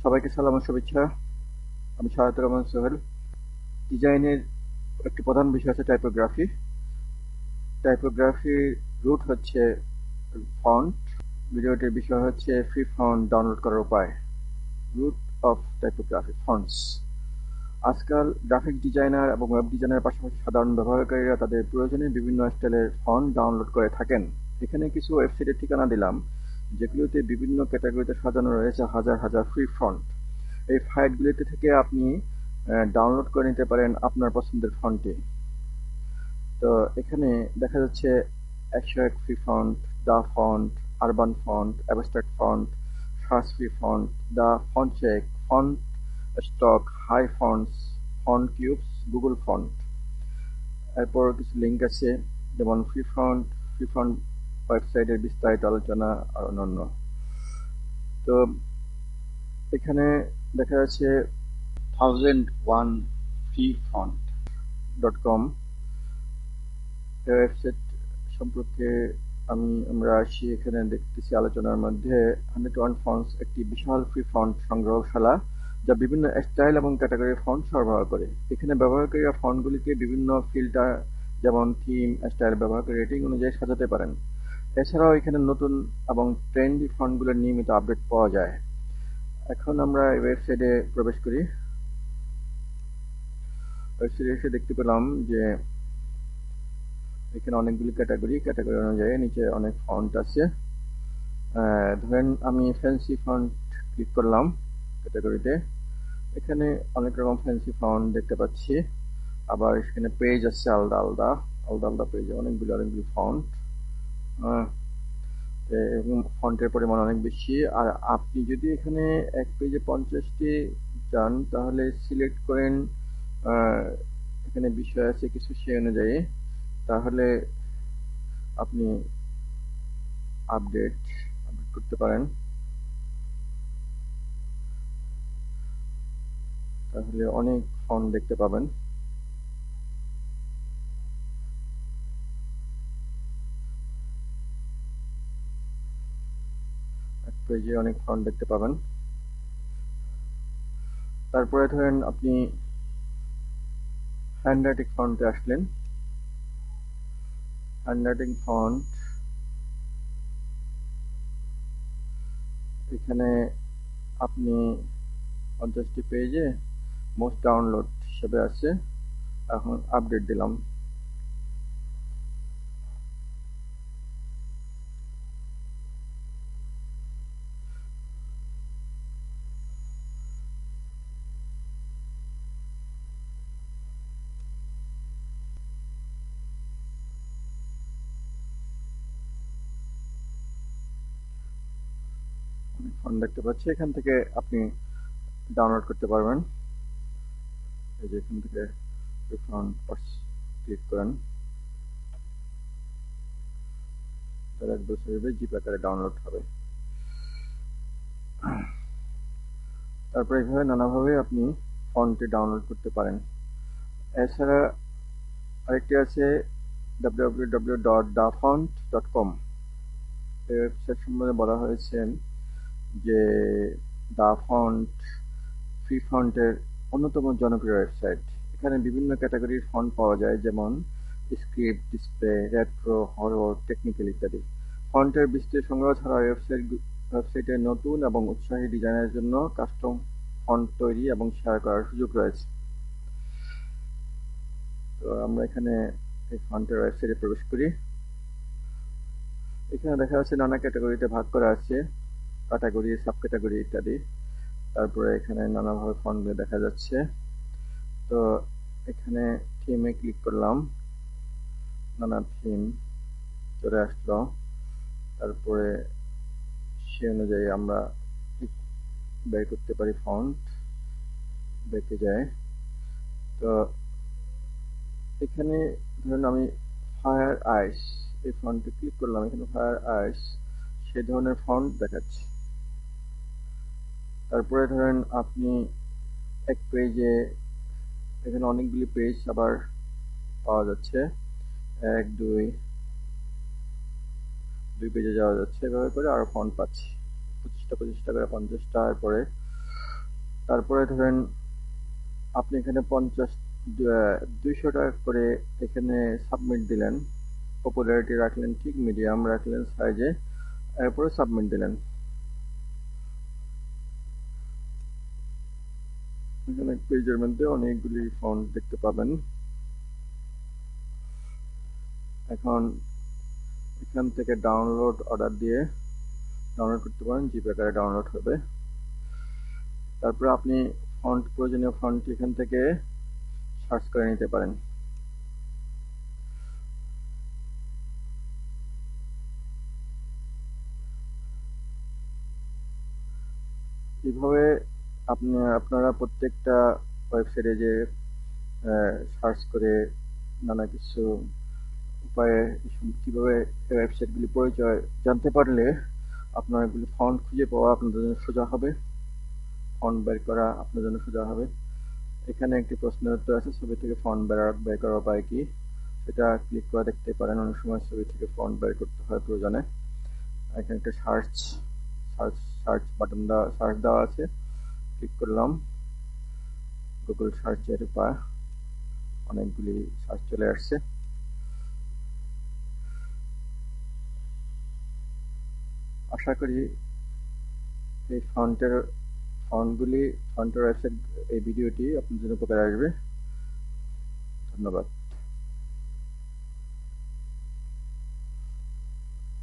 সবাইকে সালাম ও শুভেচ্ছা। আমি শাহাদাতুর রহমান সোহেল। ডিজাইনের একটি প্রধান বিষয় হচ্ছে টাইপোগ্রাফি। টাইপোগ্রাফির রুট হচ্ছে ফন্ট। ভিডিওটির বিষয় হচ্ছে ফ্রি ফন্ট ডাউনলোড করার উপায়। Root of typography fonts. আজকাল গ্রাফিক ডিজাইনার এবং ওয়েব ডিজাইনারের পাশাপাশি সাধারণ ব্যবহারকারীরা তাদের প্রয়োজনে বিভিন্ন স্টাইলের ফন্ট ডাউনলোড করে থাকেন। এখানে কিছু ওয়েবসাইটের ঠিকানা দিলাম, যেগুলোতে বিভিন্ন ক্যাটাগরিতে সাজানো রয়েছে হাজার হাজার ফ্রি ফন্ট। এই ফাইলগুলিতে থেকে আপনি ডাউনলোড করে নিতে পারেন আপনার পছন্দের ফন্টটি। তো এখানে দেখা যাচ্ছে 101 free font, DaFont, urban font, abstract font, search free font, DaFont check, font stock, high fonts, font cubes, Google font. এরপর কিছু লিঙ্ক আছে, যেমন ফ্রি ফন্ট ওয়েবসাইটের বিস্তারিত আলোচনা আর অন্যান্য। তো এখানে দেখা যাচ্ছে 1001freefont.com ওয়েবসাইট সম্পর্কে আমরা আসি। এখানে দেখতেছি আলোচনার মধ্যে 101 ফন্টস একটি বিশাল ফ্রি ফন্ট সংগ্রহশালা, যা বিভিন্ন স্টাইল এবং ক্যাটাগরির ফন্ট সরবরাহ করে। এখানে ব্যবহারকারীরা ফন্টগুলিকে বিভিন্ন ফিল্টার যেমন থিম, স্টাইল ব্যবহার করে রেটিং অনুযায়ী সাজাতে পারেন। এছাড়াও এখানে নতুন এবং ট্রেন্ডি ফন্টগুলোর নিয়মিত আপডেট পাওয়া যায়। এখন আমরা এই ওয়েবসাইটে প্রবেশ করি। ওয়েবসাইটে এসে দেখতে পেলাম যে এখানে অনেকগুলি ক্যাটাগরি অনুযায়ী নিচে অনেক ফন্ট আছে। ধরেন আমি ফ্যান্সি ফন্ট ক্লিক করলাম ক্যাটাগরিতে। এখানে অনেক রকম ফ্যান্সি ফন্ট দেখতে পাচ্ছি। আবার এখানে পেজ আছে আলাদা আলাদা পেজে অনেকগুলি ফন্ট, এবং ফন্টের পরিমাণ অনেক বেশি। আর আপনি যদি এখানে এক পেজে 50টি চান, তাহলে সিলেক্ট করেন এখানে বিষয় আছে কিছু সেই অনুযায়ী, তাহলে আপনি আপডেট করতে পারেন। তাহলে অনেক ফন্ট দেখতে পাবেন। এক পেজে অনেক ফন্ট দেখতে পাবেন। তারপরে ধরেন আপনি হ্যান্ডরাইটিং ফন্টে আসলেন। হ্যান্ডরাইটিং ফন্ট এখানে আপনি 50টি পেজে মোস্ট ডাউনলোড হিসেবে আছে। এখন আপডেট দিলাম। ফন্ট দেখতে পাচ্ছি, এখান থেকে আপনি ডাউনলোড করতে পারবেন। এই যে এখান থেকে ফন্ট ক্লিক করেন, 1 বছরের জিপ আকারে ডাউনলোড হবে। তারপরে এইভাবে নানাভাবে আপনি ফন্টটি ডাউনলোড করতে পারেন। এছাড়া আরেকটি আছে www.dafont.com। এই ওয়েবসাইট সম্বন্ধে বলা হয়েছে যে দা ফন্ট ফ্রি ফন্টের অন্যতম জনপ্রিয় ওয়েবসাইট। এখানে বিভিন্ন ক্যাটাগরির ফন্ট পাওয়া যায়, যেমন script, display, retro, horror, technical ইত্যাদি। ফন্টের বিস্তৃত সংগ্রহ ছাড়া ওয়েবসাইটে নতুন এবং উৎসাহী ডিজাইনের জন্য কাস্টম ফন্ট তৈরি এবং শেয়ার করার সুযোগ রয়েছে। তো আমরা এখানে এই ফন্টের ওয়েবসাইটে প্রবেশ করি। এখানে দেখা যাচ্ছে নানা ক্যাটাগরিতে ভাগ করা আছে, ক্যাটাগরি, সাব ক্যাটাগরি ইত্যাদি। তারপরে এখানে নানাভাবে ফন্টগুলো দেখা যাচ্ছে। তো এখানে থিমে ক্লিক করলাম, নানা থিম চলে আসলো। তারপরে সে অনুযায়ী আমরা বের করতে পারি ফন্ট, বেঁকে যায়। তো এখানে ধরুন আমি ফায়ার আইস এই ফন্টে ক্লিক করলাম, এখানে ফায়ার আইস সেই ধরনের ফন্ট দেখাচ্ছে। তারপরে ধরেন আপনি এক পেজে, এখানে অনেকগুলি পেজ আবার পাওয়া যাচ্ছে, 1 2 পেজে যাওয়া যাচ্ছে। এভাবে করে আরো ফন্ট পাচ্ছি 25টা করে 50টা। এরপরে তারপরে ধরেন আপনি এখানে 200 টাকা করে এখানে সাবমিট দিলেন, পপুলারিটি রাখলেন ঠিক, মিডিয়াম রাখলেন সাইজে, এরপরে সাবমিট দিলেন। এখানে পেজের মধ্যে অনেকগুলি ফন্ট দেখতে পাবেন। এখন এখান থেকে ডাউনলোড অর্ডার দিয়ে ডাউনলোড করতে পারেন, জিপি আকারে ডাউনলোড হবে। তারপরে আপনি প্রয়োজনীয় ফন্টটি এখান থেকে সার্চ করে নিতে পারেন। এইভাবে আপনারা প্রত্যেকটা ওয়েবসাইটে যে সার্চ করে নানা কিছু উপায়ে কিভাবে ওয়েবসাইটগুলি পরিচয় জানতে পারলে আপনার এগুলি ফন্ট খুঁজে পাওয়া আপনাদের জন্য সোজা হবে, ফন্ট বের করা আপনার জন্য সোজা হবে। এখানে একটি প্রশ্নের উত্তর আছে, ছবি থেকে ফন্ট বের করার উপায় কি, সেটা ক্লিক করে দেখতে পারেন। অনেক সময় ছবি থেকে ফন্ট বের করতে হয় প্রয়োজনে। এখানে একটা সার্চ বাটন সার্চ দেওয়া আছে, ক্লিক করলাম। গুগল সার্চের উপায় অনেকগুলি সার্চ চলে আসছে। আশা করি এই ফন্টের ওয়েবসাইট এই ভিডিওটি আপনার জন্য উপকারে আসবে। ধন্যবাদ।